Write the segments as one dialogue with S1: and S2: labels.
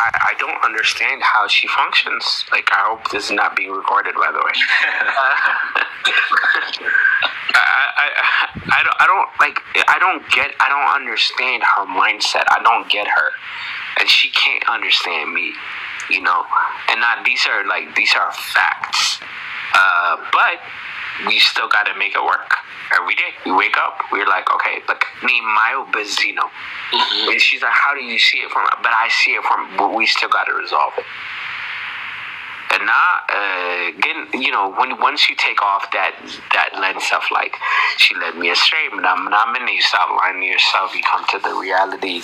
S1: I don't understand how she functions. Like, I hope this is not being recorded, by the way. I don't understand her mindset. I don't get her. And she can't understand me, you know? And these are facts. But we still got to make it work. Every day we wake up, we're like, okay, look, me mayo bezino. And she's like, how do you see it from? But I see it from. But we still got to resolve it. And now, again, you know, once you take off that lens of like, she led me astray, you stop lying to yourself. You come to the reality.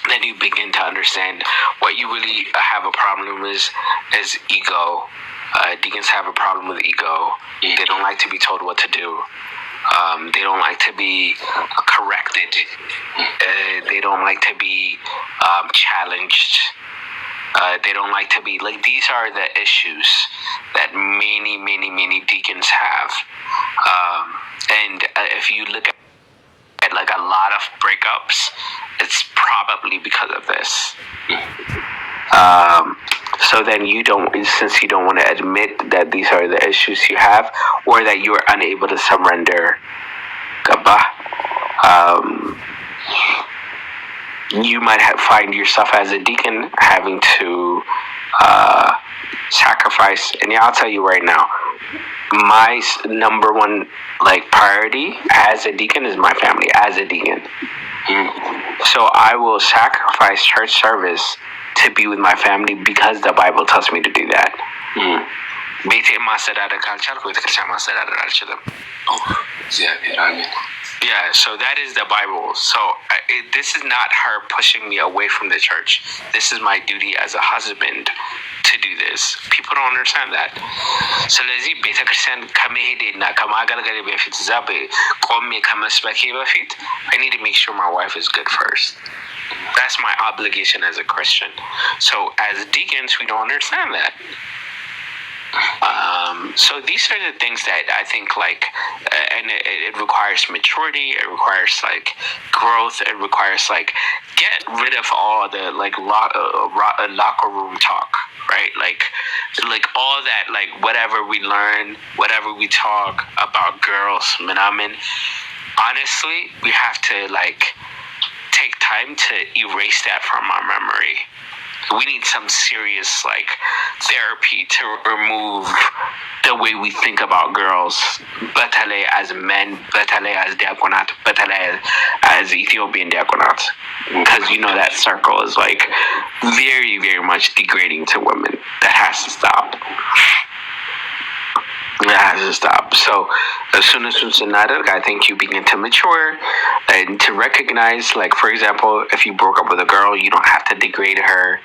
S1: Then you begin to understand what you really have a problem with is ego. Deacons have a problem with ego. They don't like to be told what to do. They don't like to be corrected. They don't like to be challenged. They don't like to be like. These are the issues that many deacons have. And if you look at like a lot of breakups, it's probably because of this. So then since you don't want to admit that these are the issues you have, or that you are unable to surrender, you might find yourself as a deacon having to sacrifice. And yeah, I'll tell you right now, my number one priority as a deacon is my family. As a deacon, so I will sacrifice church service to be with my family because the Bible tells me to do that. Yeah, so that is the Bible. So this is not her pushing me away from the church. This is my duty as a husband to do this. People don't understand that. So ለዚህ ቤተክርስቲያን ከመሄዴና ከማገልገሌ በፊት ዛቤ ቆሜ ከመስበኬ በፊት I need to make sure my wife is good first. That's my obligation as a Christian. So as deacons, we don't understand that. So these are the things that I think and it requires maturity. It requires growth. It requires get rid of all the locker room talk, right? Like all that, whatever we learn, whatever we talk about girls, honestly, we have to take time to erase that from our memory. We need some serious therapy to remove the way we think about girls, betale as men, betale as diaconat, betale as Ethiopian diaconat, because that circle is very, very much degrading to women. That has to stop. That has to stop. So as soon as I think you begin to mature and to recognize, for example, if you broke up with a girl, you don't have to degrade her.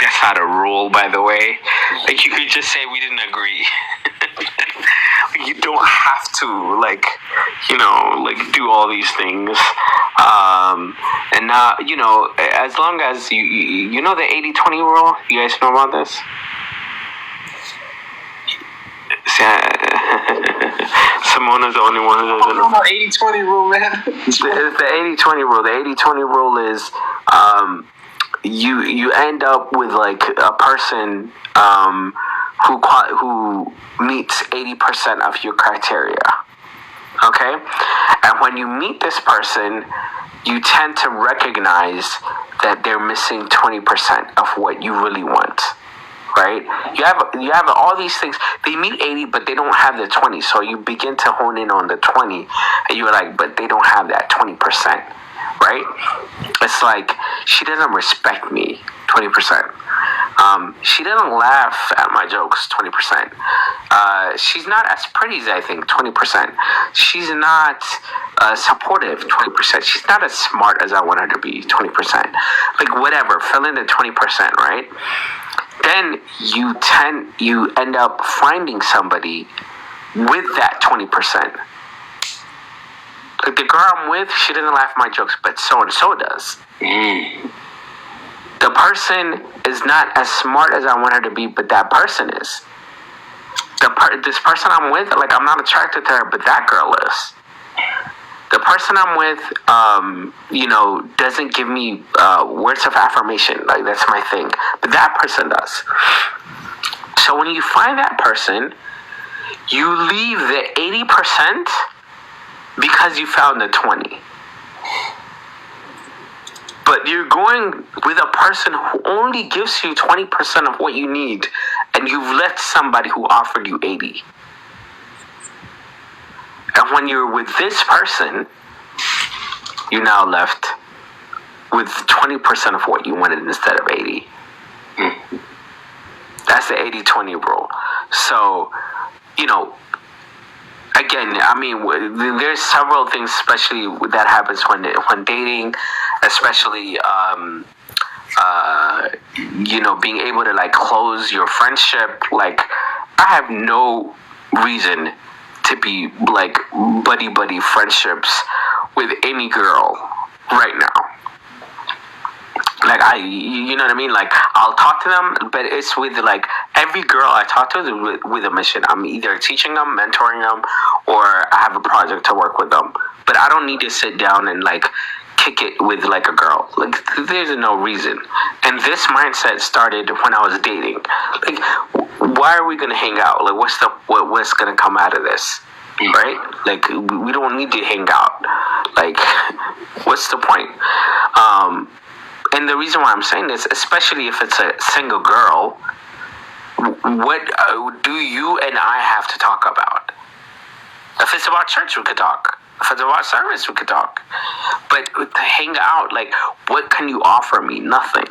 S1: That's not a rule, by the way. You could just say we didn't agree. You don't have to do all these things. And now, as long as you know the 80-20 rule. You guys know about this? Simona's the only one who doesn't know.
S2: 80-20 rule, man.
S1: It's the 80-20 rule. The 80-20 rule is you end up with a person who meets 80% of your criteria. Okay? And when you meet this person, you tend to recognize that they're missing 20% of what you really want. Right? You have all these things. They meet 80, but they don't have the 20. So you begin to hone in on the 20, and you're but they don't have that 20%. Right? It's she doesn't respect me, 20%. She doesn't laugh at my jokes, 20%. She's not as pretty as I think, 20%. She's not supportive, 20%. She's not as smart as I want her to be, 20%. Whatever, fill in the 20%, right? Then you end up finding somebody with that 20%. The girl I'm with, she doesn't laugh at my jokes, but so-and-so does. The person is not as smart as I want her to be, but that person is. This person I'm with, I'm not attracted to her, but that girl is. The person I'm with, doesn't give me words of affirmation. Like, that's my thing. But that person does. So when you find that person, you leave the 80% because you found the 20. But you're going with a person who only gives you 20% of what you need, and you've left somebody who offered you 80. And when you're with this person, you're now left with 20% of what you wanted instead of 80. That's the 80-20 rule. So, again, I mean, there's several things, especially that happens when dating, especially, being able to, like, close your friendship. Like, I have no reason to be, like, buddy friendships with any girl right now. Like, you know what I mean? Like, I'll talk to them, but it's with, like, every girl I talk to is with a mission. I'm either teaching them, mentoring them, or I have a project to work with them. But I don't need to sit down and, like, kick it with, like, a girl. Like, there's no reason. And this mindset started when I was dating. Like, why are we going to hang out? Like, what's going to come out of this? Right? Like, we don't need to hang out. Like, what's the point? And the reason why I'm saying this, especially if it's a single girl, what do you and I have to talk about? If it's about church, we could talk. If it's about service, we could talk. But to hang out, like, what can you offer me? Nothing.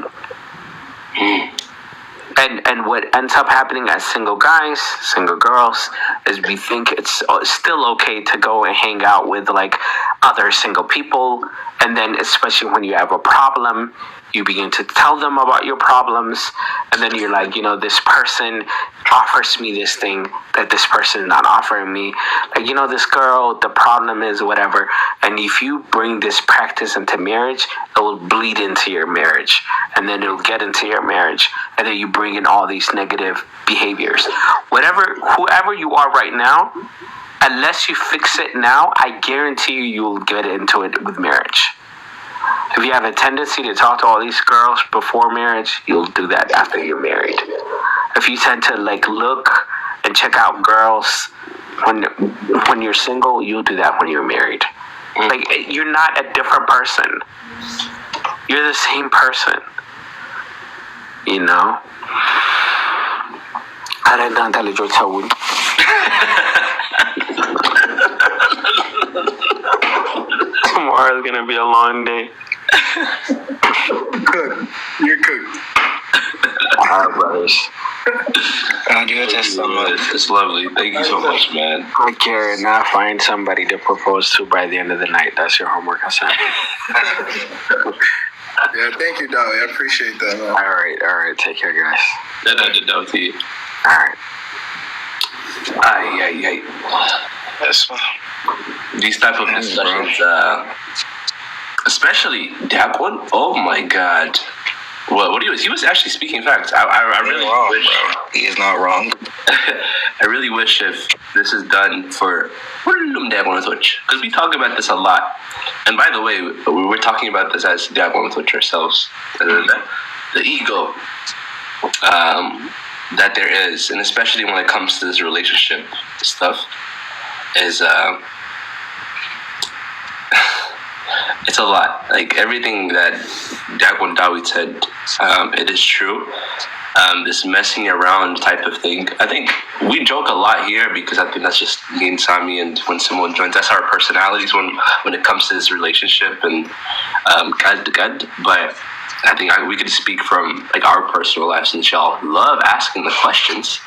S1: And what ends up happening as single guys, single girls, is we think it's still okay to go and hang out with, like, other single people. And then, especially when you have a problem, you begin to tell them about your problems. And then you're like, this person offers me this thing that this person is not offering me. Like, this girl, the problem is whatever. And if you bring this practice into marriage, it will bleed into your marriage. And then it'll get into your marriage. And then you bring in all these negative behaviors. Whoever you are right now, unless you fix it now, I guarantee you'll get into it with marriage. If you have a tendency to talk to all these girls before marriage, you'll do that after you're married. If you tend to, like, look and check out girls when you're single, you'll do that when you're married. Like, you're not a different person. You're the same person. Tomorrow's gonna be a long day.
S2: You're cooked.
S1: All right, brothers.
S3: It's lovely. Thank you so much, man.
S1: Take care and not find somebody to propose to by the end of the night. That's your homework assignment.
S2: Yeah, thank you, Dolly. I appreciate that, man.
S1: All right. Take care, guys.
S3: That I did know to you.
S1: All right.
S3: Yes. These type of discussions, especially Diakon. Oh my God. What he was actually speaking facts. I really wish,
S2: bro. He is not wrong.
S3: I really wish if this is done for Diakonatos, because we talk about this a lot. And by the way, we're talking about this as Diakonatos ourselves. The ego that there is, and especially when it comes to this relationship stuff, is it's a lot. Like, everything that Diakon Dawit said, it is true. This messing around type of thing. I think we joke a lot here because I think that's just me and Sami, and when someone joins, that's our personalities when it comes to this relationship and God. But I think we could speak from, like, our personal lives, since y'all love asking the questions.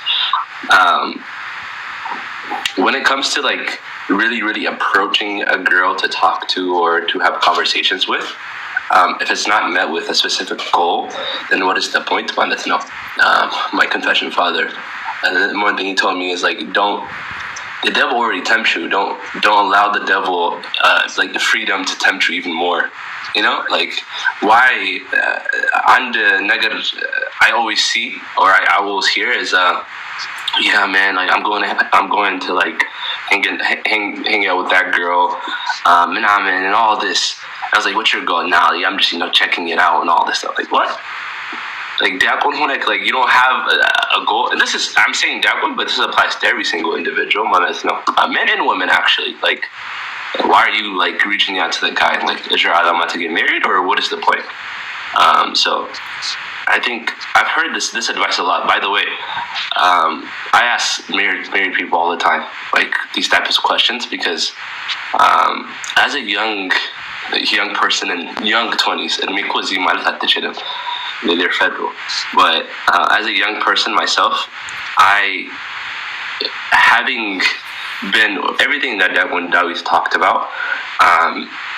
S3: When it comes to, like, really approaching a girl to talk to or to have conversations with, if it's not met with a specific goal, then what is the point? My confession father, and then one thing he told me is, like, the devil already tempts you. Don't allow the devil like the freedom to tempt you even more. Like, why on the negative I always see, or I always hear is yeah, man, like, I'm going to, like, hang out with that girl, and all this. I was like, what's your goal? Nah, I'm just, checking it out and all this stuff. Like, what? Like, diakon honek, like, you don't have a goal. And I'm saying diakon, but this applies to every single individual, men and women, actually. Like, why are you, like, reaching out to the guy? Like, is your alama to get married, or what is the point? So I think I've heard this advice a lot. By the way, I ask married people all the time, like, these types of questions, because as a young person in young 20s, they're federal, but as a young person myself, having been everything that when Dawit talked about,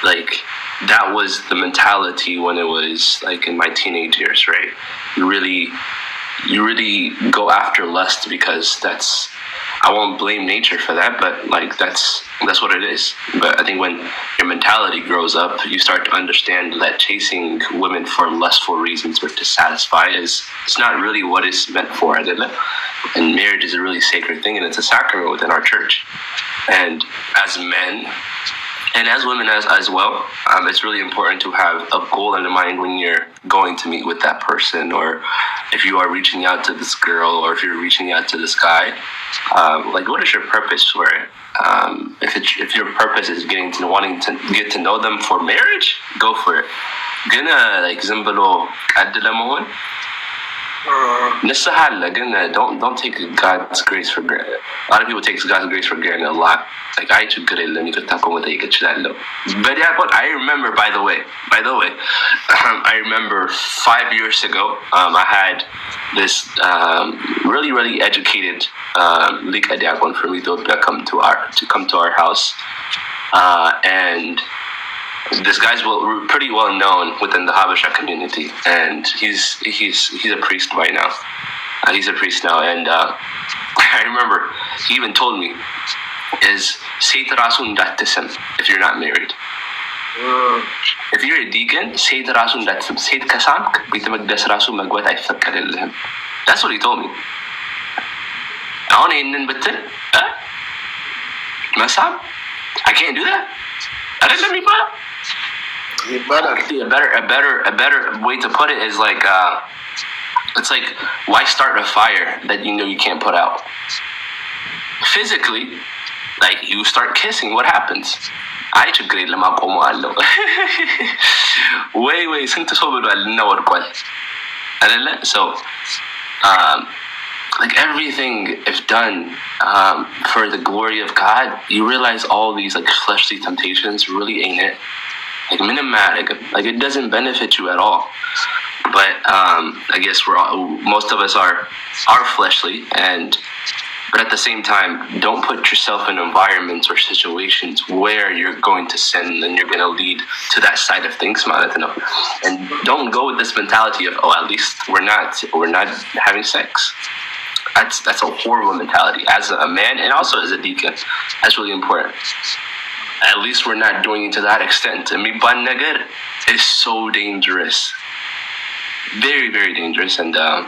S3: like, that was the mentality when it was like in my teenage years, right? You really go after lust, because I won't blame nature for that, but like that's what it is. But I think when your mentality grows up, you start to understand that chasing women for lustful reasons or to satisfy it's not really what it's meant for, isn't it? And marriage is a really sacred thing, and it's a sacrament within our church. And as men, and as women as well, it's really important to have a goal in mind when you're going to meet with that person, or if you are reaching out to this girl, or if you're reaching out to this guy. Like, what is your purpose for it? If your purpose is wanting to get to know them for marriage, go for it. Gonna like zimbalo adelamohon. Don't take God's grace for granted. A lot of people take God's grace for granted a lot. Like, I took good at but yeah, but I remember, by the way, I remember 5 years ago, I had this really, really educated Lika Diakon from Ethiopia come to our house, and this guy's pretty well known within the Habesha community, and he's a priest by now. He's a priest now, and I remember he even told me, is Seit Rasun Datism if you're not married. If you're a deacon, Seit Rasun Datism. Seit Kasank, Bitamagdas Rasu Magwat Ifakadilhim. That's what he told me. I in Bitin? Masam? I can't do that. I didn't let me a better way to put it is like it's like, why start a fire that you can't put out? Physically, like, you start kissing, what happens? I should grade lama como allo. Way sinto sobre al no orqual. So like, everything if done for the glory of God, you realize all these like fleshly temptations really ain't it. Like, minimum, like it doesn't benefit you at all. But I guess most of us are fleshly, but at the same time, don't put yourself in environments or situations where you're going to sin and you're going to lead to that side of things. And don't go with this mentality of, at least we're not having sex. That's a horrible mentality as a man and also as a deacon. That's really important. At least we're not doing it to that extent. I mean, ban nagar is so dangerous. Very, very dangerous. And I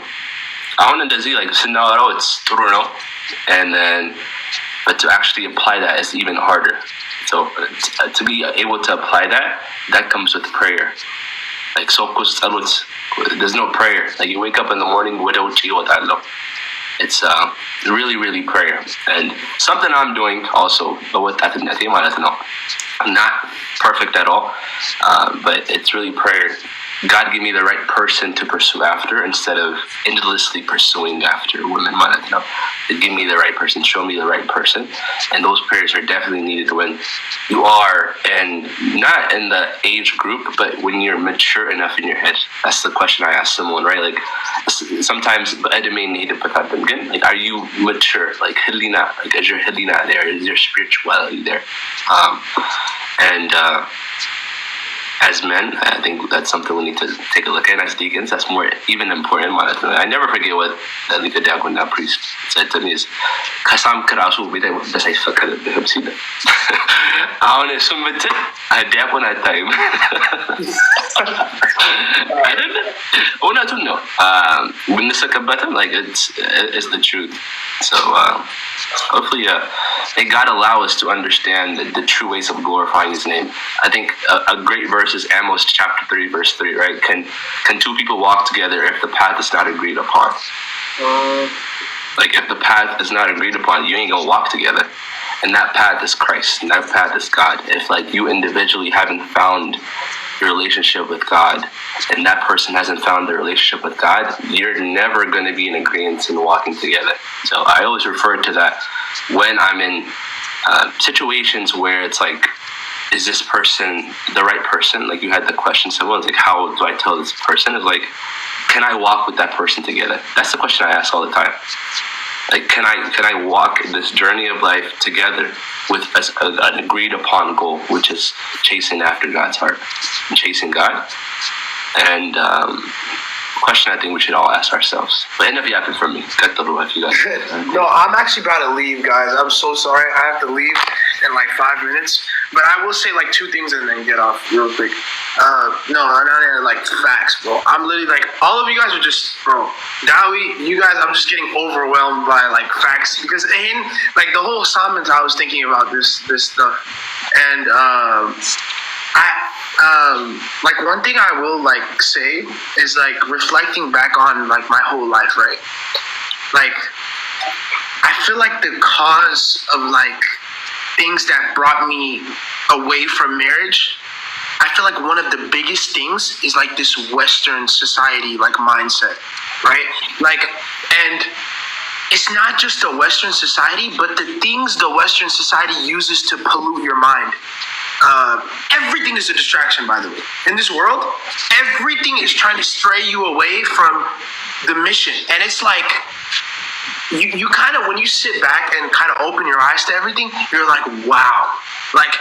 S3: want to see, like, scenario, it's true, and then, but to actually apply that is even harder. So to be able to apply that comes with prayer. Like, there's no prayer. Like, you wake up in the morning, it's really, really prayer. And something I'm doing also, I'm not perfect at all, but it's really prayer. God give me the right person to pursue after instead of endlessly pursuing after women. Give me the right person, show me the right person. And those prayers are definitely needed when you are not in the age group, but when you're mature enough in your head. That's the question I ask someone, right? Like, sometimes like, are you mature? Like, Helena, like, is your Helena there? Is your spirituality there? as men, I think that's something we need to take a look at. As deacons, that's more even important. I never forget what the ዲያቆናት priest said to me is, ከሳምክ ራሱ ቤተ መቅደስ አይፈቀድብህም ሲል አሁን እሱም ብትል ዲያቆን አታይም አይደለ? እውነቱን ነው። ብንሰቅበትም like it's the truth. So hopefully may God allow us to understand the true ways of glorifying his name. I think a great verse is Amos chapter 3 verse 3, right? Can two people walk together if the path is not agreed upon? Like if the path is not agreed upon, you ain't gonna walk together. And that path is Christ, and that path is God. If like you individually haven't found your relationship with God, and that person hasn't found their relationship with God, you're never going to be in agreement in walking together. So I always refer to that when I'm in situations where it's like, is this person the right person? Like you had the question, so it's like, how do I tell this person? It's like, can I walk with that person together? That's the question I ask all the time. Like, can I walk this journey of life together with an agreed upon goal, which is chasing after God's heart, and chasing God? And question I think we should all ask ourselves. But enough yapping from me. Cut the if you guys.
S4: No, I'm actually about to leave, guys. I'm so sorry. I have to leave in like 5 minutes. But I will say like 2 things and then get off real quick. No, I'm not in like facts, bro. I'm literally like, all of you guys are just, bro. Dawi, you guys, I'm just getting overwhelmed by like facts because in like the whole assignment I was thinking about this stuff, and like one thing I will like say is like reflecting back on like my whole life, right? Like I feel like the cause of like things that brought me away from marriage, I feel like one of the biggest things is like this Western society like mindset, right? Like, and it's not just the Western society, but the things the Western society uses to pollute your mind. Everything is a distraction, by the way. In this world, everything is trying to stray you away from the mission. And it's like, you kind of, when you sit back and kind of open your eyes to everything, you're like, wow. Like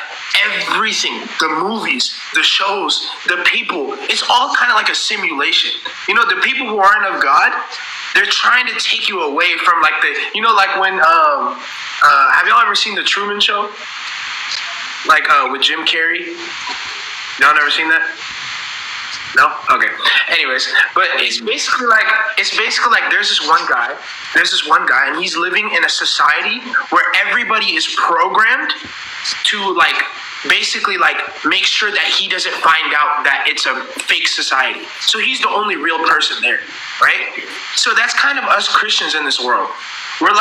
S4: everything, the movies, the shows, the people, it's all kind of like a simulation. You know, the people who aren't of God, they're trying to take you away from like the, you know, like when, have y'all ever seen The Truman Show? Like with Jim Carrey? Y'all never seen that? No? Okay. Anyways, but it's basically like there's this one guy and he's living in a society where everybody is programmed to like basically like make sure that he doesn't find out that it's a fake society. So he's the only real person there, right? So that's kind of us Christians in this world. We're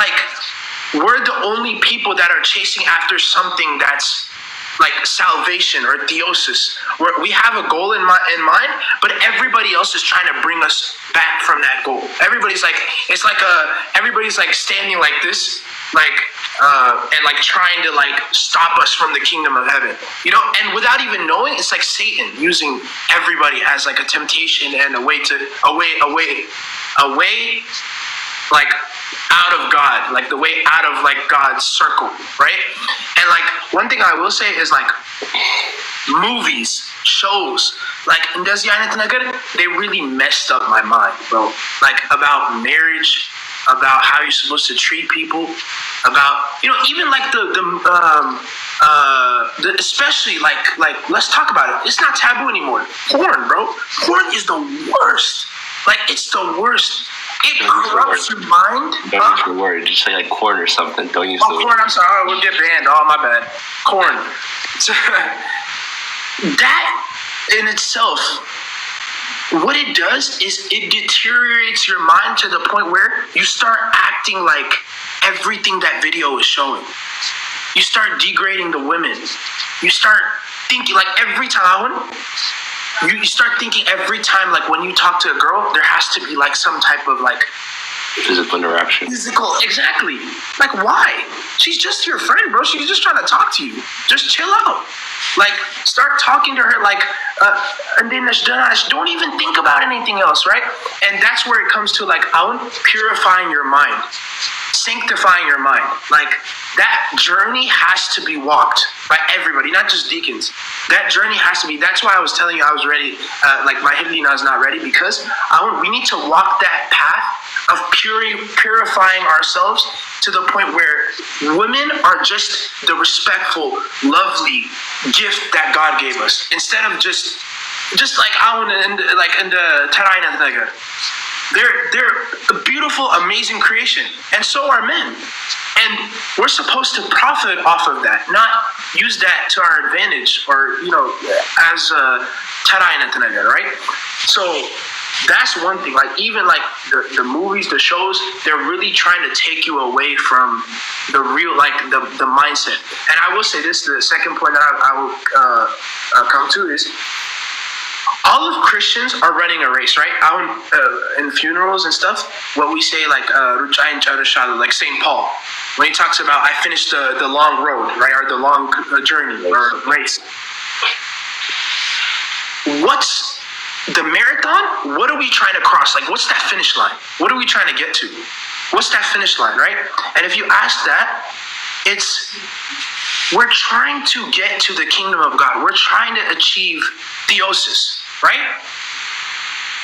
S4: the only people that are chasing after something that's like salvation or theosis, where we have a goal in mind, but everybody else is trying to bring us back from that goal. Everybody's like, it's like everybody's like standing like this, like and like trying to like stop us from the kingdom of heaven, you know. And without even knowing, it's like Satan using everybody as like a temptation and a way like out of God, like the way out of like God's circle, right? And like one thing I will say is like movies, shows, like they really messed up my mind, bro. Like about marriage, about how you're supposed to treat people, about, you know, even like the especially like let's talk about it. It's not taboo anymore. Porn, bro. Porn is the worst. Like it's the worst. It corrupts your mind.
S3: Don't use the word. Just say like corn or something. Don't use the word.
S4: Corn, I'm sorry. We'll get banned. Oh, my bad. Corn. That in itself, what it does is it deteriorates your mind to the point where you start acting like everything that video is showing. You start degrading the women. You start thinking like every time. You start thinking every time, like when you talk to a girl, there has to be like some type of like
S3: physical interaction.
S4: Exactly. Like why? She's just your friend, bro. She's just trying to talk to you. Just chill out. Like start talking to her like and then don't even think about anything else, right? And that's where it comes to like purifying your mind, sanctifying your mind. Like that journey has to be walked by everybody, not just deacons. That journey has to be. That's why I was telling you I was ready. Like my Hidlina is not ready, because we need to walk that path of purifying ourselves to the point where women are just the respectful, lovely gift that God gave us, instead of just like in the Tewahedo. They're a beautiful, amazing creation, and so are men. And we're supposed to profit off of that, not use that to our advantage, or as Tewahedo, right? So that's one thing. Like even like the movies, the shows, they're really trying to take you away from the real, like the mindset. And I will say this: the second point that I will come to is, all of Christians are running a race, right? In funerals and stuff, what we say, like like St. Paul, when he talks about, I finished the long road, right, or the long journey or race. What's the marathon? What are we trying to cross? Like, what's that finish line? What are we trying to get to? What's that finish line, right? And if you ask that, we're trying to get to the kingdom of God. We're trying to achieve theosis, right?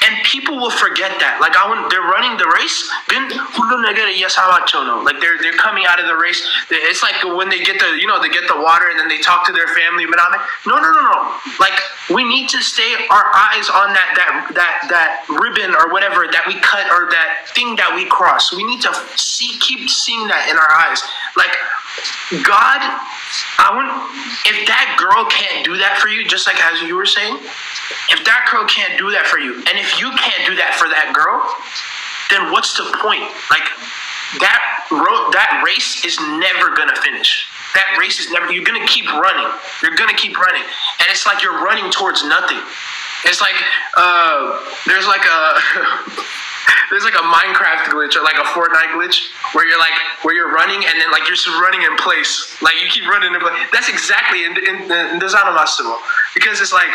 S4: And people will forget that. Like they're running the race, like they're coming out of the race. It's like when they get the water and then they talk to their family. No. Like we need to stay our eyes on that ribbon or whatever that we cut, or that thing that we cross. We need to keep seeing that in our eyes. Like God, if that girl can't do that for you, just like as you were saying, if that girl can't do that for you, and if you can't do that for that girl, then what's the point? Like that race is never gonna finish. That race is never. You're gonna keep running. You're gonna keep running, and it's like you're running towards nothing. It's like there's like a Minecraft glitch, or like a Fortnite glitch, where you're running and then like you're just running in place, like you keep running in place. That's exactly in the Zanomassimo, because it's like,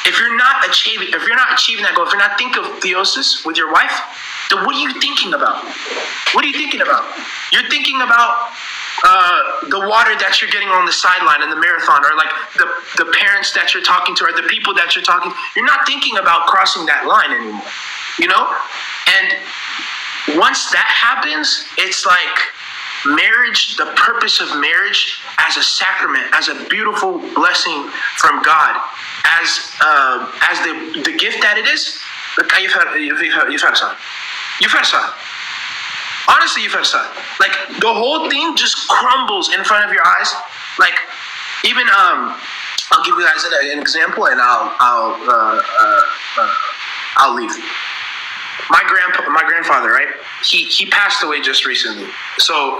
S4: if you're not achieving that goal, if you're not thinking of theosis with your wife, then what are you thinking about? What are you thinking about? You're thinking about the water that you're getting on the sideline in the marathon, or like the parents that you're talking to, or the people that you're talking to. You're not thinking about crossing that line anymore, And once that happens, it's like marriage, the purpose of marriage as a sacrament, as a beautiful blessing from God, as the gift that it is. Honestly, like the whole thing just crumbles in front of your eyes. Like even I'll give you guys an example, and I'll leave. My grandfather, right? He passed away just recently. So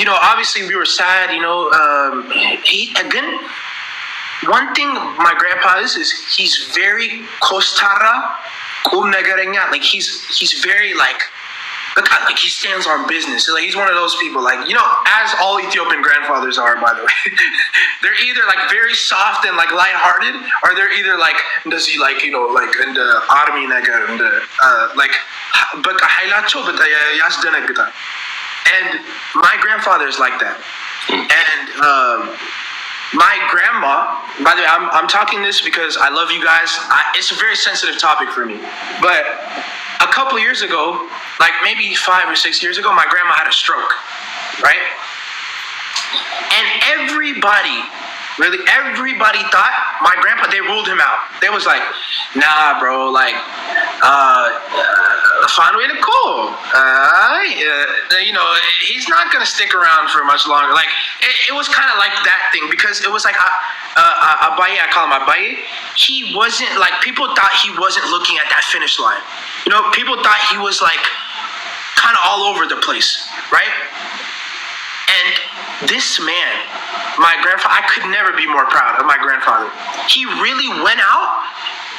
S4: obviously we were sad. One thing my grandpa is he's very kostara, like he's very like he stands on business. Like he's one of those people, like as all Ethiopian grandfathers are, by the way. They're either like very soft and like lighthearted, or they're either like does he like in the army like but and my grandfather is like that. And my grandma, by the way, I'm talking this because I love you guys. It's a very sensitive topic for me. But a couple years ago, like maybe 5 or 6 years ago, my grandma had a stroke, right? And everybody thought my grandpa, they ruled him out. They was like, nah, bro, like, cool. He's not gonna stick around for much longer. Like, it was kind of like that thing, because it was like Abaye, I call him Abaye. He wasn't like, people thought he wasn't looking at that finish line. People thought he was like kind of all over the place, right? And this man, my grandfather, I could never be more proud of my grandfather. He really went out,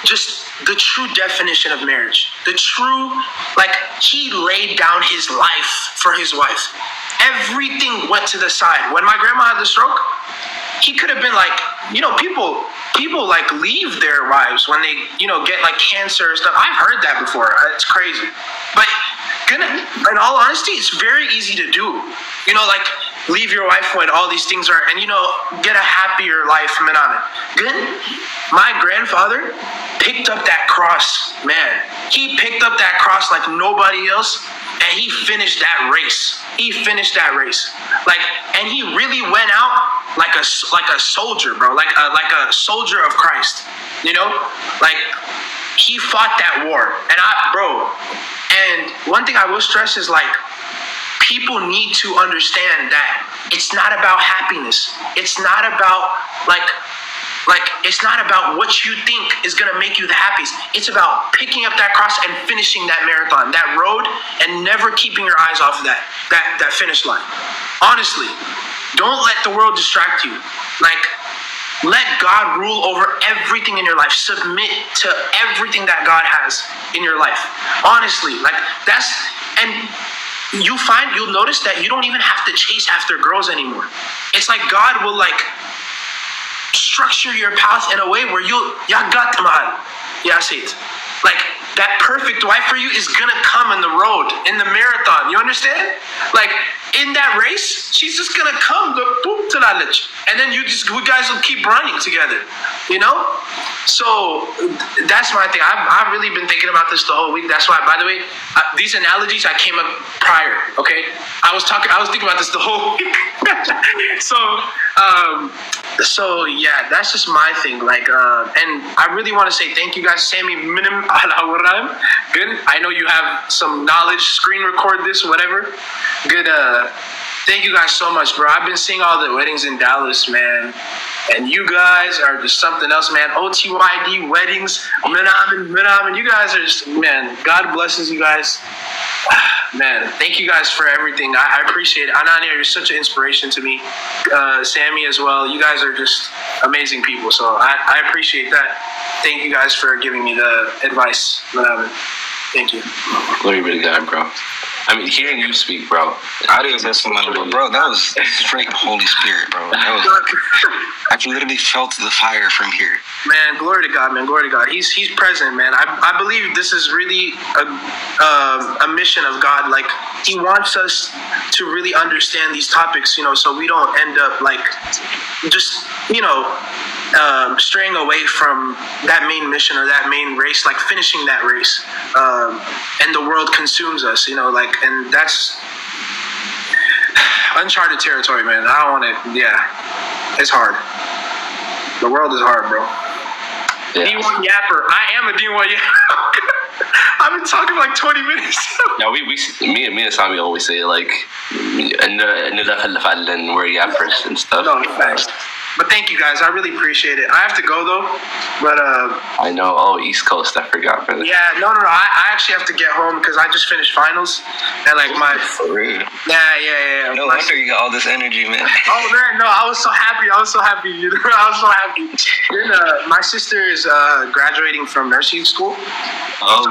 S4: just the true definition of marriage. The true, like, he laid down his life for his wife. Everything went to the side. When my grandma had the stroke, he could have been like, people like leave their wives when they, get like cancer and stuff. I've heard that before. It's crazy. But in all honesty, it's very easy to do. Like leave your wife when all these things are, and get a happier life. Good. My grandfather picked up that cross, man. He picked up that cross like nobody else, and he finished that race. And he really went out like a soldier, bro. Like a soldier of Christ. Like he fought that war. And one thing I will stress is like people need to understand that it's not about happiness. It's not about it's not about what you think is going to make you the happiest. It's about picking up that cross and finishing that marathon, that road, and never keeping your eyes off that finish line. Honestly, don't let the world distract you. Like, let God rule over everything in your life. Submit to everything that God has in your life. Honestly, and you'll notice that you don't even have to chase after girls anymore. It's like God will structure your path in a way where like that perfect wife for you is gonna come in the road, in the marathon. You understand? Like in that race, she's just gonna come, and then you guys will keep running together. So that's my thing. I've really been thinking about this the whole week. That's why, by the way, these analogies I came up prior. Okay, I was thinking about this the whole week. So yeah, that's just my thing. And I really want to say thank you guys, Sammy. Good. I know you have some knowledge. Screen record this, whatever. Good. Thank you guys so much, bro. I've been seeing all the weddings in Dallas, man. And you guys are just something else, man. OTYD weddings, Miramen. You guys are just, man, God blesses you guys. Man, thank you guys for everything. I appreciate it. Anania, you're such an inspiration to me. Sammy as well. You guys are just amazing people. So I appreciate that. Thank you guys for giving me the advice. Thank you.
S3: Glory be to God, bro. I mean, hearing you speak, bro.
S2: I didn't listen, bro. That was straight Holy Spirit, bro. I literally felt the fire from here.
S4: Man, glory to God, man. Glory to God. He's present, man. I believe this is really a mission of God. Like, He wants us to really understand these topics, so we don't end up just straying away from that main mission or that main race, like finishing that race, and the world consumes us, and that's uncharted territory, man. I don't want to. Yeah, it's hard. The world is hard, bro. Yeah. D1 yapper. I am a D1 yapper. I've been talking for 20 minutes.
S3: No, me and Sami always say we're yappers and stuff.
S4: No, thanks. But thank you guys. I really appreciate it. I have to go though. But
S3: I know. Oh, East Coast. I forgot. Brother.
S4: Yeah. No. I actually have to get home because I just finished finals and my.
S2: For real.
S4: Yeah.
S2: No wonder you got all this energy, man.
S4: Oh man, no. I was so happy. I was so happy. Then, my sister is graduating from nursing school.
S2: Oh.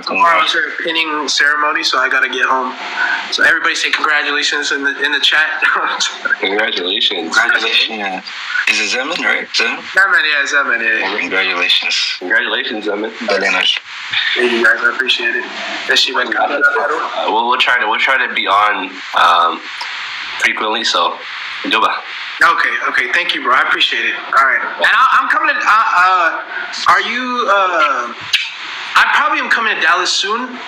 S4: Tomorrow's her pinning ceremony, so I gotta get home. So everybody say congratulations in the chat.
S3: Congratulations.
S2: Yeah. Is it Zeman, right?
S4: Zeman, yeah.
S2: Congratulations.
S3: Congratulations, Zeman.
S4: Thank you guys, I appreciate it.
S3: We'll try to be on frequently, so
S4: Okay, thank you, bro. I appreciate it. All right. And I'm coming to are you I probably am coming to Dallas soon.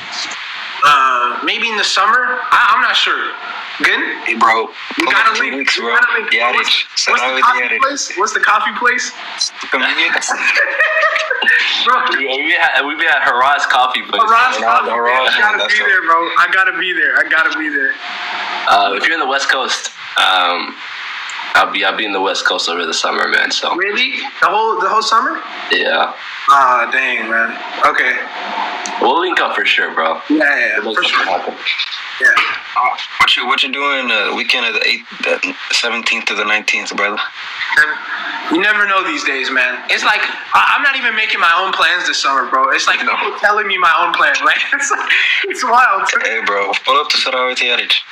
S4: Maybe in the summer. I'm not sure. Good?
S2: Hey, bro.
S4: You gotta link.
S2: What's the
S4: coffee place? What's the coffee place?
S2: Convenience.
S3: Bro, we be at Haraz Coffee Place.
S4: Haraz Coffee. I gotta be there, bro. I gotta be there.
S3: If you're in the West Coast, I'll be in the West Coast over the summer, man. So
S4: really, the whole summer?
S3: Yeah.
S4: Ah, dang, man. Okay.
S3: We'll link up for sure, bro.
S4: Yeah, for sure. Yeah.
S2: What you doing the weekend of the 17th to the 19th, brother?
S4: You never know these days, man. It's like I'm not even making my own plans this summer, bro. It's like people telling me my own plans. Like it's wild.
S2: Hey, bro. Pull up to Sarawati Yarich.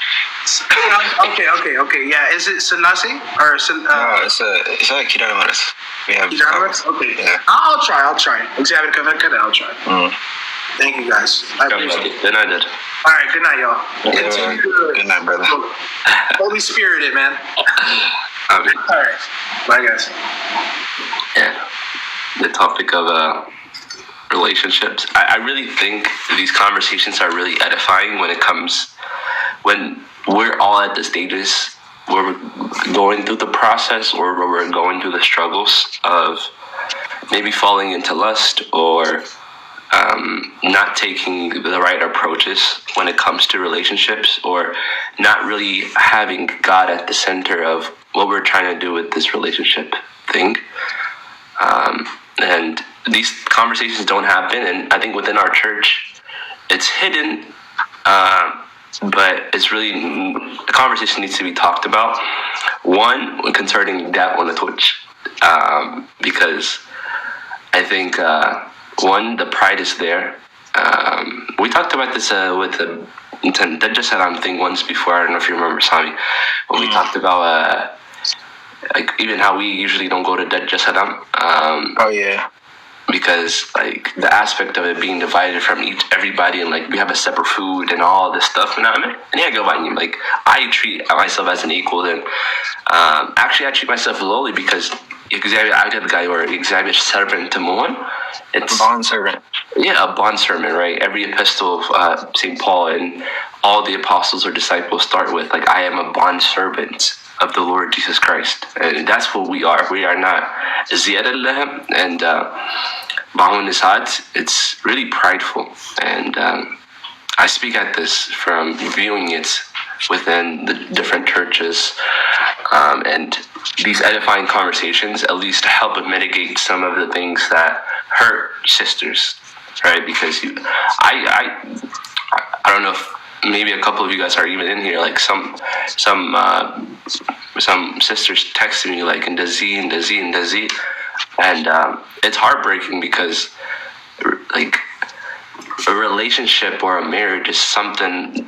S4: Okay. Yeah, is it Selassie? Or
S2: it's like Kidanamas. We have
S4: Kidanamas? Okay. Yeah. I'll try. Examine I'll try. Thank you guys. I appreciate it.
S3: Good night.
S4: All right, good night, y'all.
S2: Yeah, good night, brother.
S4: Holy Spirited, man.
S3: Okay.
S4: All right. Bye, guys.
S3: Yeah. The topic of relationships. I really think these conversations are really edifying when we're all at the stages where we're going through the process or where we're going through the struggles of maybe falling into lust or not taking the right approaches when it comes to relationships, or not really having God at the center of what we're trying to do with this relationship thing. And these conversations don't happen, and I think within our church it's hidden, but it's really, the conversation needs to be talked about. One, concerning diakonatoች, because I think one, the pride is there. We talked about this with the Dajjal Salam thing once before. I don't know if you remember, Sami, when we talked about like even how we usually don't go to Dajjal Salam.
S2: Oh yeah.
S3: Because like the aspect of it being divided from everybody, and like we have a separate food and all this stuff, and yeah, go by you. Like I treat myself as an equal, and actually I treat myself lowly because Xavier, I did the guy or Xavier servant to Mohan. It's
S2: bond servant.
S3: Yeah, a bond servant, right? Every epistle of St. Paul and all the apostles or disciples start with like, I am a bond servant of the Lord Jesus Christ, and that's what we are. We are not ziyada lahem, and ba'un isad. It's really prideful, and I speak at this from viewing it within the different churches, and these edifying conversations at least help mitigate some of the things that hurt sisters, right? Because I don't know if maybe a couple of you guys are even in here, like some sisters texting me like in the Z, and it's heartbreaking because like a relationship or a marriage is something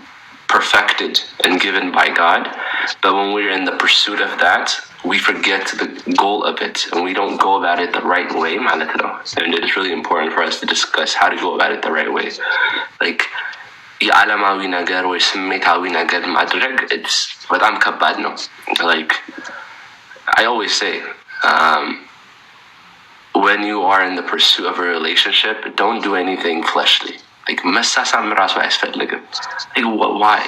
S3: perfected and given by God, but when we're in the pursuit of that, we forget the goal of it, and we don't go about it the right way, and it is really important for us to discuss how to go about it the right way. Like የዓለማዊ ነገር ወይ ስሜታዊ ነገር ማድረግ በጣም ከባድ ነው. Like I always say, when you are in the pursuit of a relationship, don't do anything fleshly. Like መሳሳም ራሱ አያስፈልግም. Like why?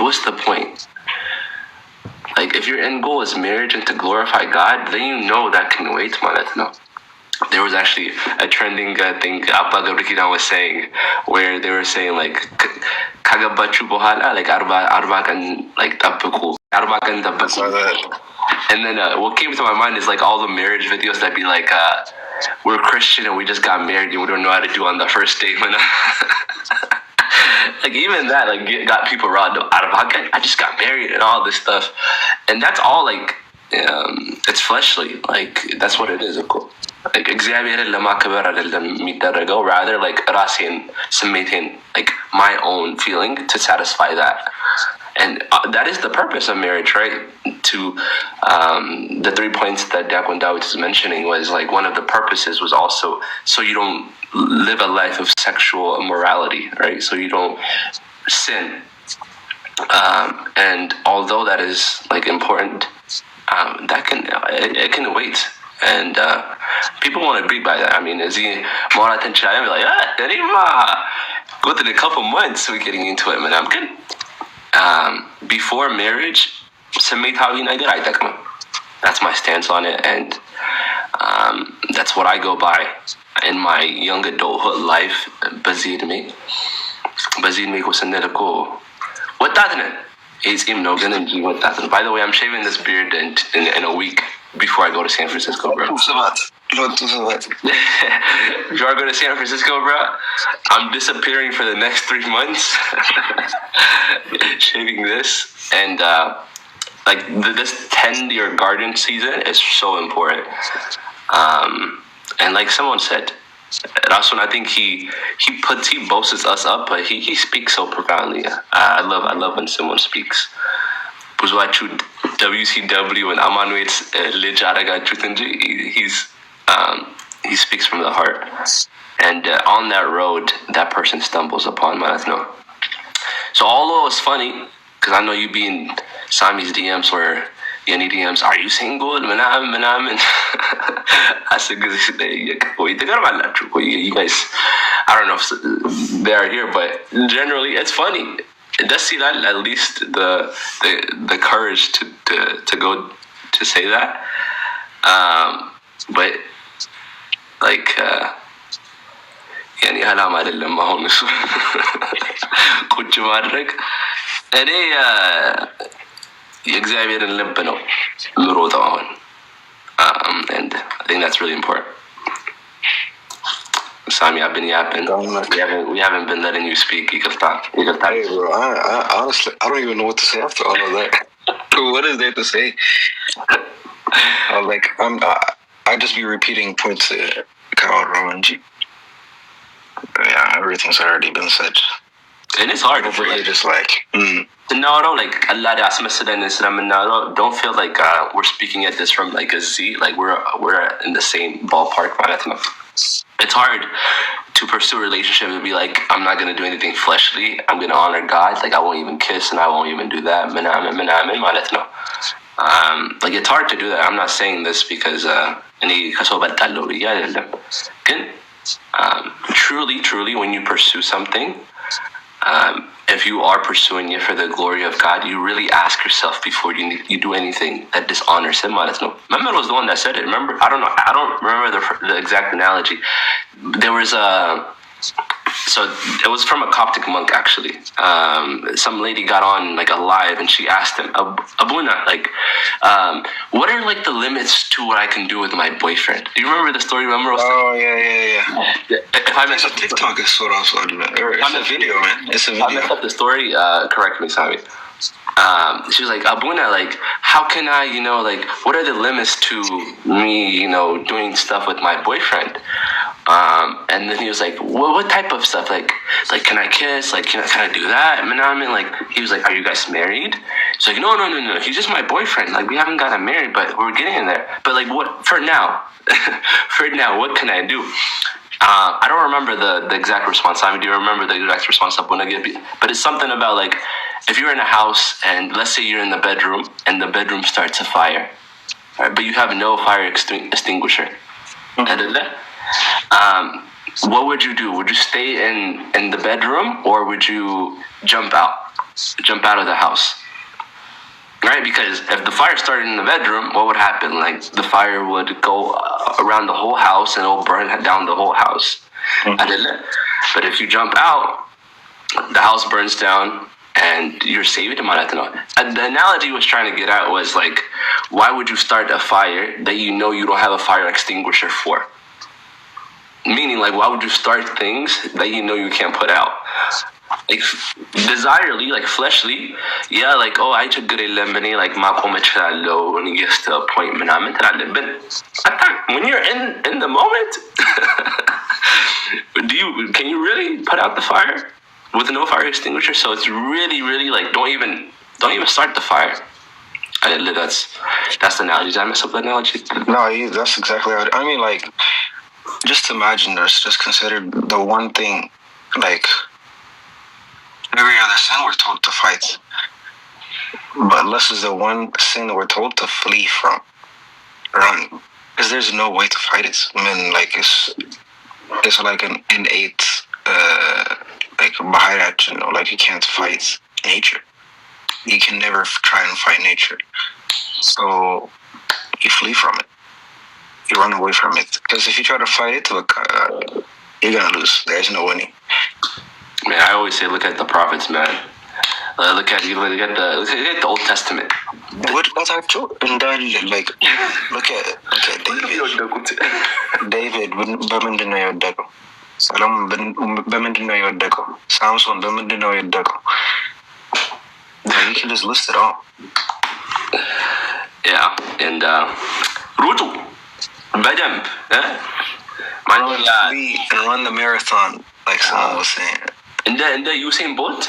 S3: What's the point? Like if your end goal is marriage and to glorify God, then you know that can wait ማለት ነው. There was actually a trending thing Abba Gabrikina was saying, where they were saying like kagabachu bohala, like arba kan like tabuku, arba kan tabuku. And then what came to my mind is like all the marriage videos that be like we're Christian and we just got married and we don't know how to do on the first date. Like even that like got people riled up. I just got married and all this stuff, and that's all like it's fleshly. Like that's what it is, of course. Like እግዚአብሔርን ለማክበር አይደለም የሚደረገው, rather like ራሴን ስሜቴን like my own feeling to satisfy that, and that is the purpose of marriage, right? To the 3 points that Diakon Dawit is mentioning was like one of the purposes was also so you don't live a life of sexual immorality, right? So you don't sin, and although that is like important, that it can wait. And people won't agree by that. I mean, is he more attention? I'm like, within a couple months we're getting into it, man. I'm good. Before marriage, ስሜታዊ ነገር አይጠቅምም. That's my stance on it, and that's what I go by in my young adulthood life. በዚህ እድሜ እኮ ስንል እኮ ወጣት ነን. ጺም ነው ግን እንጂ ወጣት ነው. By the way, I'm shaving this beard in a week before I go to San Francisco, bro. Before I go to San Francisco, bro, I'm disappearing for the next 3 months. Shaving this, and like this tend-year garden season is so important. And like someone said, Rasun, I think he boasts us up, but he speaks so profoundly. I love when someone speaks. ብዙዋችሁ WCW and Amanuet's ልጅ አረጋችሁት እንጂ he speaks from the heart. And on that road, that person stumbles upon ማለት ነው. So although it's funny, because I know you be in Sami's DMs or any DMs, are you single? ምናምን አስግዝ ወይ ትገርማላችሁ። You guys, I don't know if they are here, but generally it's funny. Does see that at least the courage to go to say that, but like يعني አላማ አይደለም አሁን እሱ ቁጭ ማድረግ እኔ የእግዚአብሔርን ልብ ነው ምሮጠው አሁን and I think that's really important. Sami, I've been yapping. We haven't been letting you speak. You can stop.
S2: Hey, bro. I honestly, I don't even know what to say after all of that. What is there to say? I just be repeating points to Carl Romanji. Yeah, everything's already been said.
S3: And it's hard.
S2: Really just like.
S3: No, like Allah asmasdan Islam. Don't feel like we're speaking at this from like a Z. Like we're in the same ballpark. It's hard to pursue a relationship and be like, I'm not going to do anything fleshly. I'm going to honor God. Like, I won't even kiss and I won't even do that. Like, it's hard to do that. I'm not saying this because truly, when you pursue something, if you are pursuing it for the glory of God, you really ask yourself before you do anything that dishonors Him. Mehmet was the one that said it. Remember? I don't remember the exact analogy. There was so it was from a Coptic monk actually. Some lady got on like a live and she asked him, Abuna, like, what are like the limits to what I can do with my boyfriend? Do you remember the story? Remember?
S2: Oh yeah. If I mess up TikTok, it's sort of it's a video, man. It's a video.
S3: I messed up the story. Correct me, Sami. She was like, Abuna, like, how can I, like, what are the limits to me, doing stuff with my boyfriend? And then he was like, what type of stuff? Like, can I kiss? Like, can I do that? Like, he was like, are you guys married? He's like, no. He's just my boyfriend. Like, we haven't gotten married, but we're getting in there. But like, what, for now, what can I do? I don't remember the exact response. I mean, do you remember the exact response of Abuna gave? But it's something about like, if you're in a house and let's say you're in the bedroom and the bedroom starts a fire, right, but you have no fire extinguisher. What would you do? Would you stay in the bedroom or would you jump out of the house? Right? Because if the fire started in the bedroom, what would happen? Like the fire would go around the whole house and it will burn down the whole house. But if you jump out, the house burns down and you're saved. And the analogy he was trying to get at was like, why would you start a fire that you know you don't have a fire extinguisher for? Meaning, like, why would you start things that you know you can't put out? Like, desirely, like, fleshly, yeah, like, oh, I took good lemony, like, when you get to a point, but I thought, when you're in the moment, can you really put out the fire with no fire extinguisher? So it's really, like, don't even start the fire. That's the analogy. Did I mess up the analogy?
S2: No, that's exactly how I mean, like, just imagine this. Just consider the one thing, like, every other sin we're told to fight. But this is the one sin that we're told to flee from. Run. Because there's no way to fight it. I mean, like, it's like an innate, like, like, you can't fight nature. You can never try and fight nature. So, you flee from it. You run away from it. Because if you try to fight it, look, you're going to lose. There's no winning.
S3: Man, I always say, look at the prophets, man. Look at the Old Testament.
S2: What's actual? Like, look at David. በምንድን ነው የወደቀው? ሰሎሞን በምንድን ነው የወደቀው? ሳምሶን በምንድን ነው የወደቀው? You can just list it all.
S3: Yeah, and ሩጡ በደንብ
S2: and run the marathon like someone was saying.
S3: እንደ ዩሴን ቦልት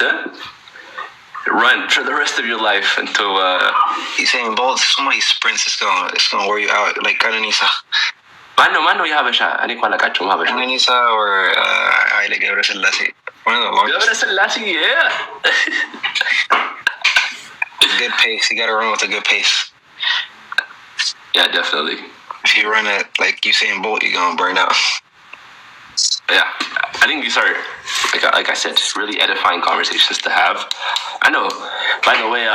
S3: run for the rest of your life until
S2: he's saying Bolt, somebody sprints, it's gonna wear you out, like Kananisa.
S3: Mano Yabasha, I didn't like
S2: Kananisa or I like Gabriel. One of the longest.
S3: Yeah.
S2: Good pace. You gotta run with a good pace.
S3: Yeah, definitely.
S2: If you run at like Usain Bolt, you're gonna burn out.
S3: Yeah, I think these are, like I said, really edifying conversations to have. I know, by the way,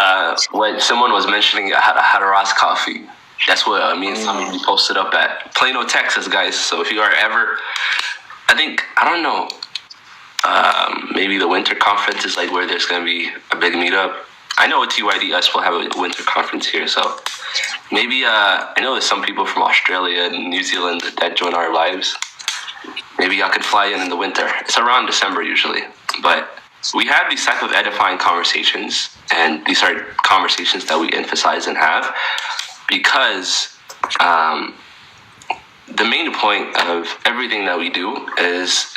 S3: when someone was mentioning Hadaras Coffee, that's what me and Sami posted up at Plano, Texas, guys. So if you are ever, I don't know, maybe the winter conference is like where there's going to be a big meetup. I know TYDS will have a winter conference here, so maybe, I know there's some people from Australia and New Zealand that join our lives. Maybe I could fly in the winter. It's around December usually. But we have these type of edifying conversations, and these are conversations that we emphasize and have because the main point of everything that we do is,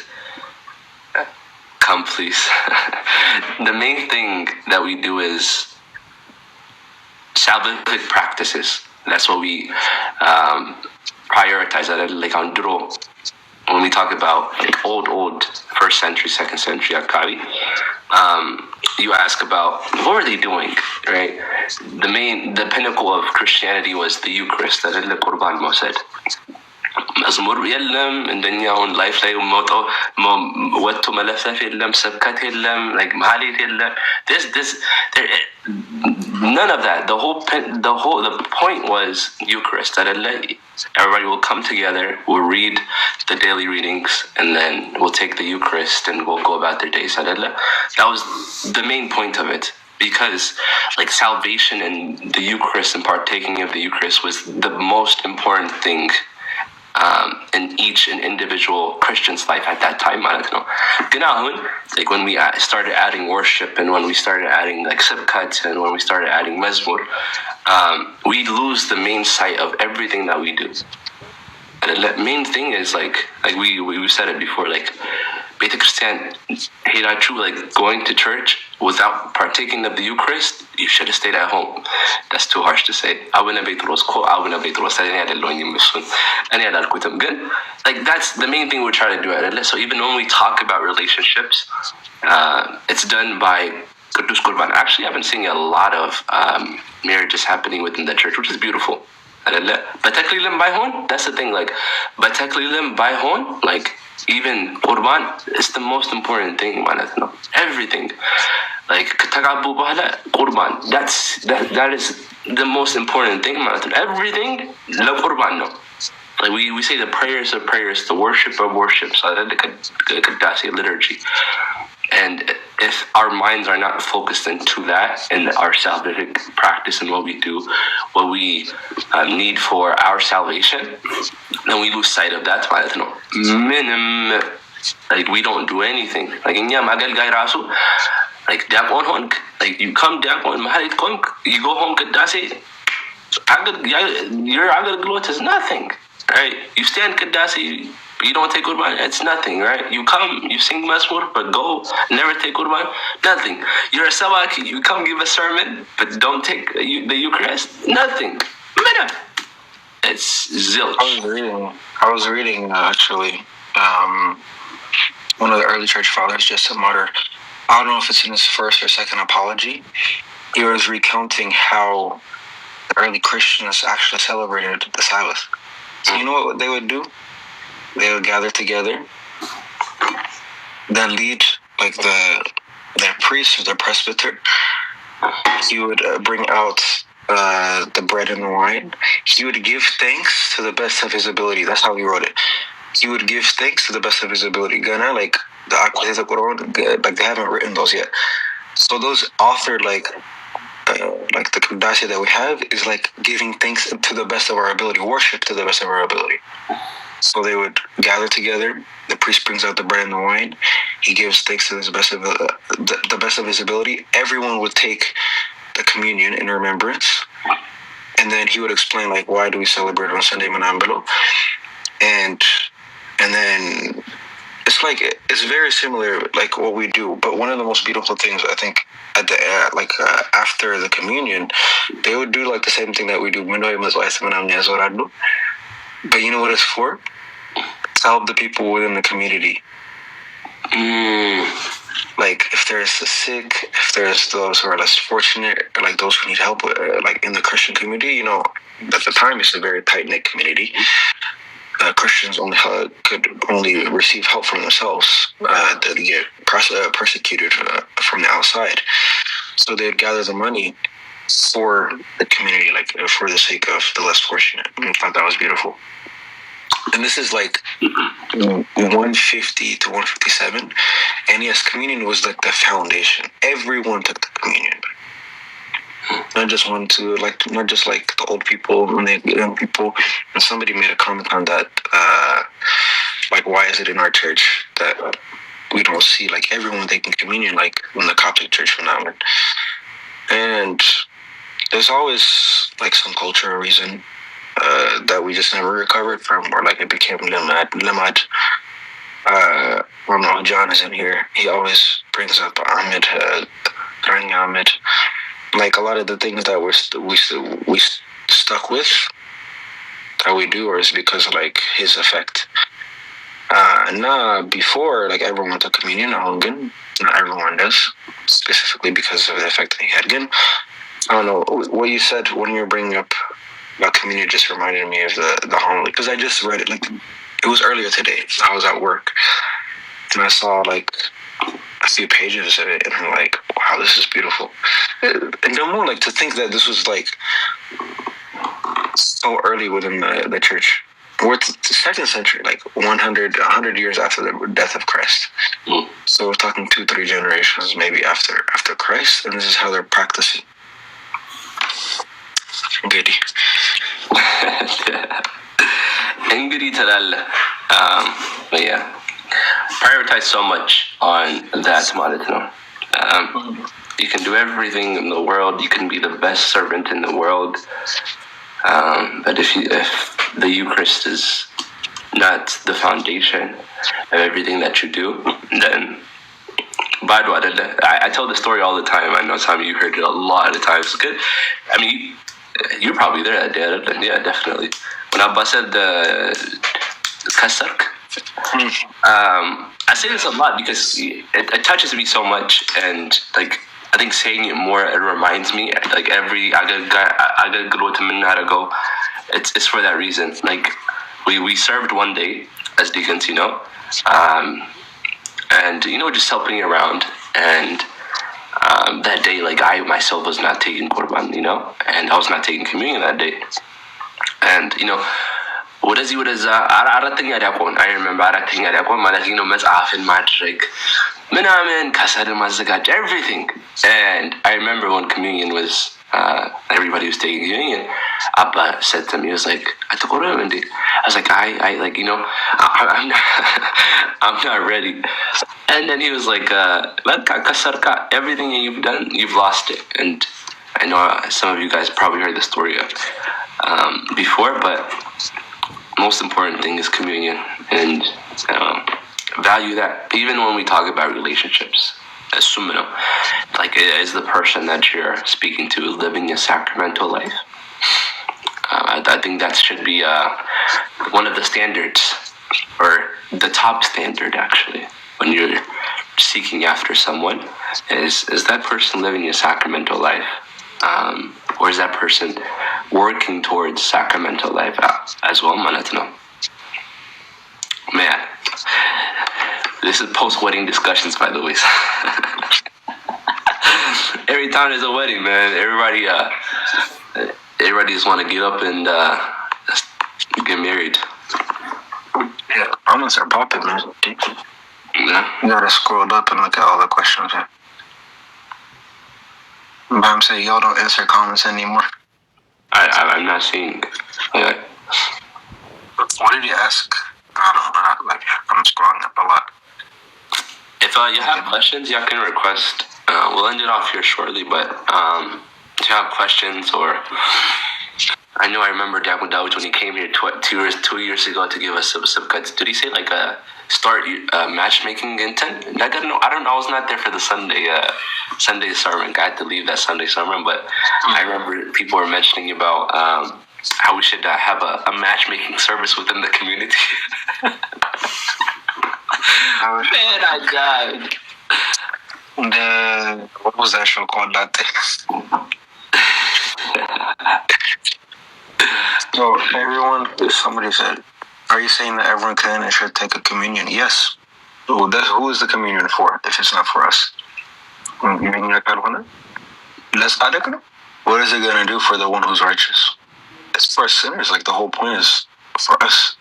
S3: come please, the main thing that we do is salvific practices. That's what we prioritize at like on Duro. When we talk about like old first century, second century Akabi, you ask about what were they doing, right? The pinnacle of Christianity was the Eucharist, that the ቁርባን መውሰድ መዝሙር የለም እንደኛውን ላይፍ ላይ ወጥቶ መለፍለፍ የለም ስብከት የለም like ማህሌት የለም none of that. The point was Eucharist. Everybody will come together, we'll read the daily readings, and then we'll take the Eucharist and we'll go about their days. That was the main point of it. Because like salvation and the Eucharist and partaking of the Eucharist was the most important thing in each and individual Christian's life at that time. Like when we started adding worship and when we started adding like sibkat and when we started adding mezmur, we lose the main sight of everything that we do. And the main thing is like we said it before, like Beta Christian Heirachu, like going to church without partaking of the Eucharist, you should have stayed at home. That's too harsh to say. Like that's the main thing we're trying to do at it. So even when we talk about relationships, it's done by Kedus ቁርባን. Actually, I've been seeing a lot of marriages happening within the church, which is beautiful. በተክሊልም ባይሆን, that's the thing, like በተክሊልም ባይሆን, like even ቁርባን is the most important thing ማለት ነው. Everything, like ከተጋቡ በኋላ ቁርባን, that is the most important thing ማለት ነው. Everything ለቁርባን ነው. Like we say the prayers of prayers, the worship of worships, the ቅዳሴ liturgy. And if our minds are not focused into that and our salvific practice and what we do, what we need for our salvation, then we lose sight of that. Like we don't do anything. Like in Magalgai Rasu, like diakon honk, like you come diakon mahalit konk, you go home kadase, your agalglot is nothing, right? You stand kadase, you don't take Qurban, it's nothing, right? You come, you sing Masmur, but go, never take Qurban, nothing. You're a Sabaki, you come give a sermon, but don't take the Eucharist, nothing. It's zilch.
S2: I was reading actually, one of the early church fathers, just a martyr, I don't know if it's in his first or second apology, he was recounting how the early Christians actually celebrated the Sabbath. So you know what they would do? They would gather together, the lead, like their priest or their presbyter, he would bring out the bread and the wine. He would give thanks to the best of his ability. That's how he wrote it. He would give thanks to the best of his ability. Gana, like they haven't written those yet. So those authored like the Kedusha that we have is like giving thanks to the best of our ability, worship to the best of our ability. So they would gather together. The priest brings out the bread and the wine. He gives thanks to the best of his ability. Everyone would take the communion in remembrance, and then he would explain like why do we celebrate on Sunday Manambelo, and then it's like it's very similar, like what we do. But one of the most beautiful things, I think, at the after the communion, they would do like the same thing that we do. But you know what it's for? To help the people within the community. Like if there's the sick, if there's those who are less fortunate, like those who need help, like in the Christian community, you know, at the time it's a very tight-knit community. Christians could only receive help from themselves. They'd get persecuted from the outside. So they'd gather the money for the community, like for the sake of the less fortunate. I thought that was beautiful. And this is like 150 to 157. And yes, communion was like the foundation. Everyone took the communion. Not just not just like the old people and the young people. And somebody made a comment on that, like, why is it in our church that we don't see like everyone taking communion like in the Coptic church phenomenon? And there's always like some cultural reason that we just never recovered from, or like it became limad. When John is in here, he always brings up Ahmed, Ahmed. Like a lot of the things that we stuck with, that we do, or is because of like his effect. Before, like everyone took communion, not everyone does, specifically because of the effect that he had. Again, I don't know, what you said when you were bringing up about communion just reminded me of the homily, because I just read it, like it was earlier today. I was at work and I saw like a few pages of it and I'm like, wow, this is beautiful. And no more like to think that this was like so early within the church. We're the 2nd century, like 100 years after the death of Christ. So we're talking 2-3 generations maybe after Christ, and this is how they're practicing. Goody.
S3: እንግዲህ ትላለህ yeah, prioritize so much on that ማለት ነው. You can do everything in the world, you can be the best servant in the world, but if the Eucharist is not the foundation of everything that you do, then ባዶ አይደለ. I tell the story all the time. I know some of you heard it a lot of times. Good. I mean, you're probably there that day. Yeah, definitely. When Abba said kasark, I say this a lot because it touches me so much, and like I think saying it more, it reminds me, like every agaglot minarago, it's for that reason. Like we served one day as deacons, you know, and you know, just helping around, and that day, like I myself was not taking ቁርባን, you know, and I was not taking communion that day, and you know, ወደዛ አራተኛ ዲያቆን I remember አራተኛ ዲያቆን ማለት ነው መጽሐፍን ማድረግ ምናምን ከሰል ማዘጋጀ everything. And I remember when communion was everybody was taking communion, Abba said to me, he was like, I was like, I like, you know, I'm not ready. And then he was like, everything that you've done, you've lost it. And I know some of you guys probably heard the story before, but most important thing is communion, and value that. Even when we talk about relationships, assume, you know, like is the person that you're speaking to living a sacramental life? I think that should be one of the standards, or the top standard actually, when you're seeking after someone, is that person living a sacramental life, or is that person working towards sacramental life as well? Man, this is post-wedding discussions, by the way. Every time there's a wedding, man, everybody just want to get up and get married.
S2: Yeah, I'm gonna start popping, man. Yeah. You gotta scroll up and look at all the questions. But I'm saying y'all don't answer comments anymore.
S3: I'm not seeing. Yeah.
S2: What did you ask? I don't know. Like, I'm scrolling up a lot.
S3: If you have questions, you can request. We'll end it off here shortly, but if you have questions, or I know I remember Diakon Dawit when he came here 2 years ago to give us some cuts. Did he say like start matchmaking intent. I don't know. I was not there for the Sunday sermon. I had to leave that Sunday sermon, but I remember people were mentioning about how we should have a matchmaking service within the community. Man, I died.
S2: What was that show called? So everyone, somebody said, are you saying that everyone can and should take a communion? Yes. Who is the communion for if it's not for us? What is it going to do for the one who's righteous? It's for sinners. Like, the whole point is for us.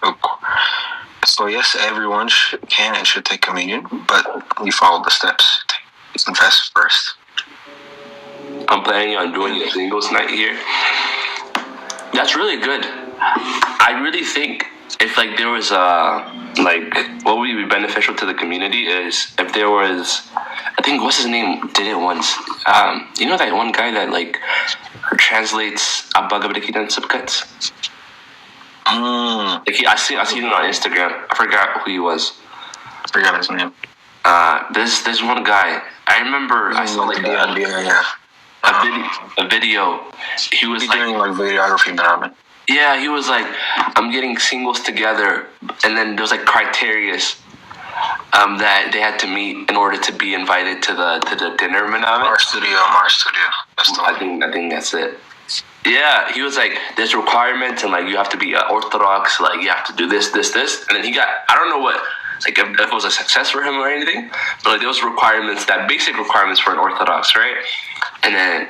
S2: So yes, everyone can and should take communion, but we follow the steps. Confess first.
S3: I'm planning on doing a singles night here. That's really good. I really think if like there was what would be beneficial to the community is if there was, I think, what's his name did it once. You know that one guy that like translates Abba Gabrekidan subcuts? Like I seen him on Instagram. I forgot who he was.
S2: I forgot his name.
S3: There's one guy. I remember I saw like a video. He was
S2: doing like videography now.
S3: Yeah, he was like, I'm getting singles together, and then there was like criteria that they had to meet in order to be invited to the dinner.
S2: Our studio.
S3: I think that's it. Yeah, he was like, there's requirements, and like you have to be Orthodox, like you have to do this, and then he got, I don't know what, like if it was a success for him or anything, but like there was requirements, that basic requirements for an Orthodox, right? And then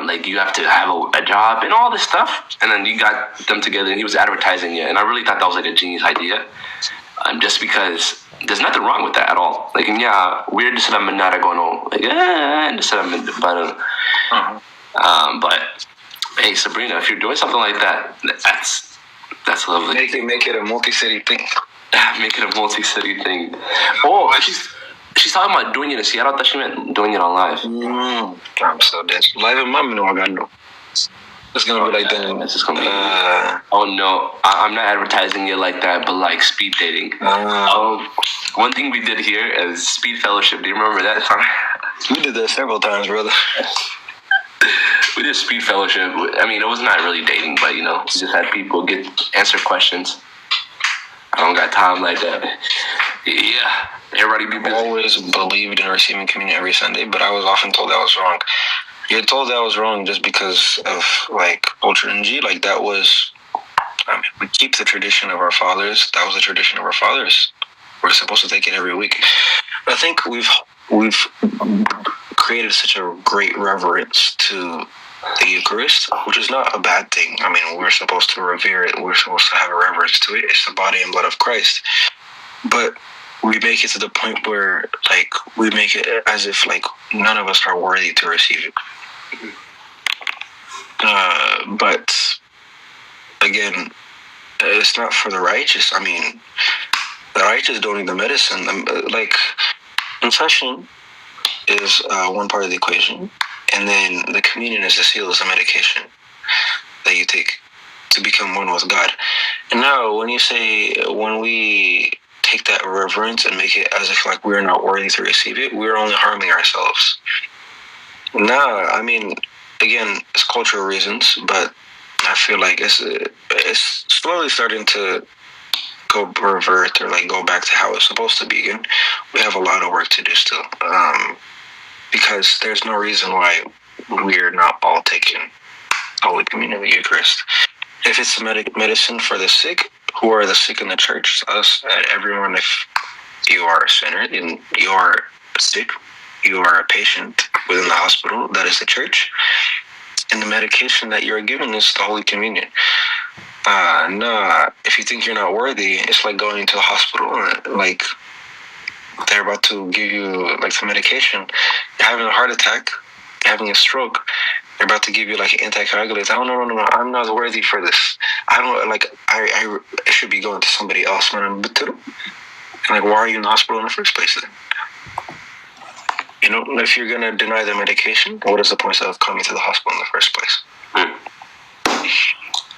S3: like you have to have a job and all this stuff, and then you got them together, and he was advertising it, and I really thought that was like a genius idea, just because there's nothing wrong with that at all. Like, yeah, weird to but hey, Sabrina, if you're doing something like that, that's lovely.
S2: Make it a multi-city thing.
S3: Make it a multi-city thing. Oh, she's talking about doing it in Seattle. I thought she meant doing it on live.
S2: I'm so dead. Live in Mom, it's gonna be like that.
S3: It's just gonna be. Oh no, I'm not advertising it like that, but like speed dating. One thing we did here is speed fellowship. Do you remember that?
S2: We did that several times, brother.
S3: We did speed fellowship. I mean, it was not really dating, but you know, we just had people answer questions. I don't got time like that. Yeah, everybody be busy.
S2: I always believed in receiving communion every Sunday, but I was often told that was wrong. You're told that was wrong just because of like culture and G. Like that was, I mean, we keep the tradition of our fathers. That was the tradition of our fathers. We're supposed to take it every week. But I think we've created such a great reverence to the Eucharist, which is not a bad thing. I mean, we're supposed to revere it. We're supposed to have a reverence to it. It's the body and blood of Christ. But we make it to the point where, like, we make it as if, like, none of us are worthy to receive it. But, again, it's not for the righteous. I mean, the righteous don't need the medicine. Like, confession is one part of the equation. And then the communion is the seal, is the medication that you take to become one with God. And now, when we take that reverence and make it as if like we're not worthy to receive it, we're only harming ourselves. Nah, I mean, again, it's cultural reasons, but I feel like it's slowly starting to go revert or like go back to how it's supposed to be again. We have a lot of work to do still. Because there's no reason why we're not all taking Holy Communion of the Eucharist. If it's medicine for the sick, who are the sick in the church? Us, everyone. If you are a sinner and you are sick, you are a patient within the hospital, that is the church. And the medication that you're given is the Holy Communion. If you think you're not worthy, it's like going to the hospital, like they're about to give you like some medication. You're having a heart attack, you're having a stroke. They're about to give you like anticoagulants. Oh no, I'm not worthy for this. I don't like. I should be going to somebody else. Like, why are you in the hospital in the first place then? You know, if you're gonna deny the medication, what is the point of coming to the hospital in the first place?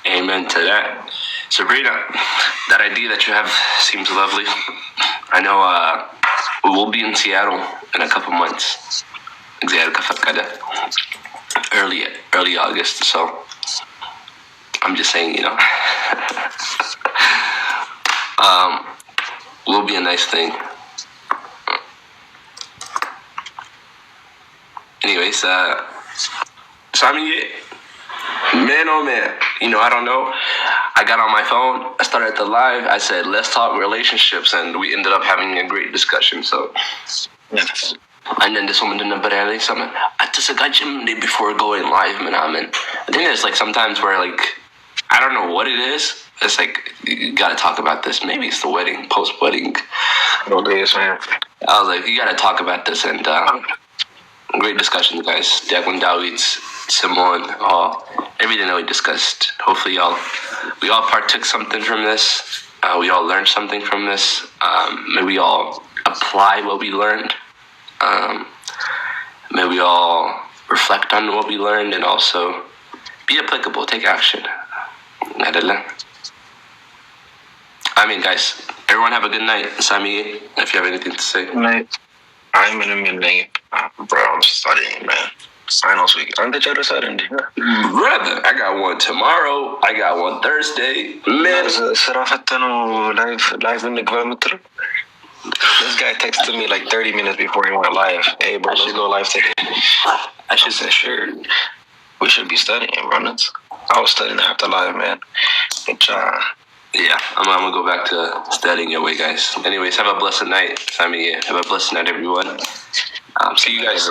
S3: Amen to that. Sabrina, that idea that you have seems lovely. I know we'll be in Seattle in a couple months. Early August, so I'm just saying, you know. Will be a nice thing. Anyways, so I mean, man, oh man, you know, I don't know. I got on my phone, I started the live, I said, let's talk relationships, and we ended up having a great discussion, so.
S2: Yes.
S3: And then this woman didn't say something. Before going live, man. I think there's like sometimes where like, I don't know what it is. It's like, you gotta talk about this. Maybe it's the wedding, post-wedding.
S2: No days, man.
S3: I was like, you gotta talk about this, and great discussion, guys. Diakon Dawid, Simon, everything that we discussed. Hopefully we all partook something from this. We all learned something from this. May we all apply what we learned. May we all reflect on what we learned and also be applicable, take action. I mean, guys, everyone have a good night. Sami, if you have anything to say.
S2: Good night. I'm in a minute. Bro, I'm studying, man. Finals week. I'm the judge side.
S3: Brother, I got one tomorrow. I got one Thursday. Man.
S2: This guy texted me like 30 minutes before he went live. Hey, bro, let's go live today. I should say, sure. We should be studying, bro. I was studying after live, man. But,
S3: yeah, I'm gonna go back to studying your way, guys. Anyways, have a blessed night. Have a blessed night, everyone. See you guys.